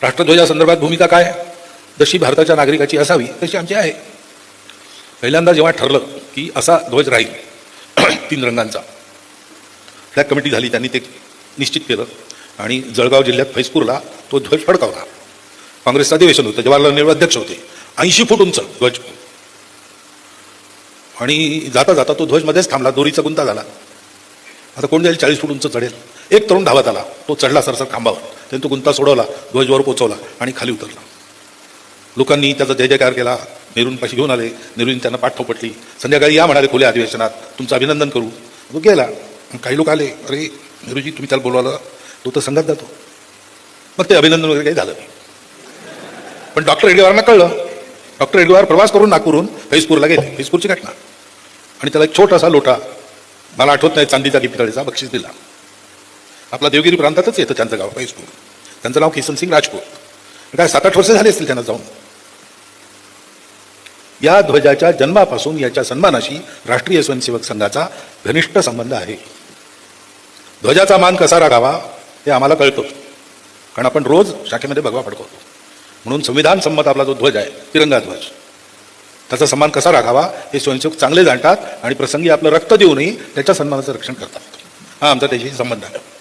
राष्ट्रध्वजासंदर्भात भूमिका काय? जशी भारताच्या नागरिकाची असावी तशी आमची आहे. पहिल्यांदा जेव्हा ठरलं की असा ध्वज राहील 3 रंगांचा, फ्लॅग कमिटी झाली, त्यांनी ते निश्चित केलं आणि जळगाव जिल्ह्यात फैजपूरला तो ध्वज फडकावला. काँग्रेसचं अधिवेशन होतं, जवाहरलाल नेहरू अध्यक्ष होते. 80 फूट उंच ध्वज, आणि जाता जाता तो ध्वज मध्येच थांबला, दोरीचा गुंता झाला. आता कोण जाईल 40 फूट उंच चढेल? एक तरुण धावत आला, तो चढला सरसर खांबावर, त्यांनी तो गुंता सोडवला, ध्वजवर पोचवला आणि खाली उतरला. लोकांनी त्याचा जय जयकार केला, नेहरूंपाशी घेऊन आले, नेहरूंनी त्यांना पाठ थोपटली. संध्याकाळी या म्हणाले खुल्या अधिवेशनात, तुमचं अभिनंदन करू. तो गेला. काही लोक आले, अरे नेहरूजी तुम्ही त्याला बोलवलं, तो तर संघात जातो. मग ते अभिनंदन वगैरे काही झालं नाही. पण डॉक्टर हेडगेवारांना कळलं. डॉक्टर हेडगेवार प्रवास करून नागपूरहून फैजपूरला गेले, फैजपूरची घटना, आणि त्याला एक छोटासा लोटा, मला आठवत नाही चांदीचा की पितळेचा, बक्षीस दिला. आपला देवगिरी प्रांतातच येतं त्यांचं गाव फैजपूर. त्यांचं नाव किसनसिंग राजपूत. काय 7-8 वर्ष झाली असतील त्यांना जाऊन. या ध्वजाच्या जन्मापासून याच्या सन्मानाशी राष्ट्रीय स्वयंसेवक संघाचा घनिष्ठ संबंध आहे. ध्वजाचा मान कसा राखावा हे आम्हाला कळतं, कारण आपण रोज शाखेमध्ये भगवा फडकवतो. म्हणून संविधान संमत आपला जो ध्वज आहे, तिरंगा ध्वज, त्याचा सन्मान कसा राखावा हे स्वयंसेवक चांगले जाणतात आणि प्रसंगी आपलं रक्त देऊनही त्याच्या सन्मानाचं रक्षण करतात. हा आमचा त्याच्याशी संबंध आहे.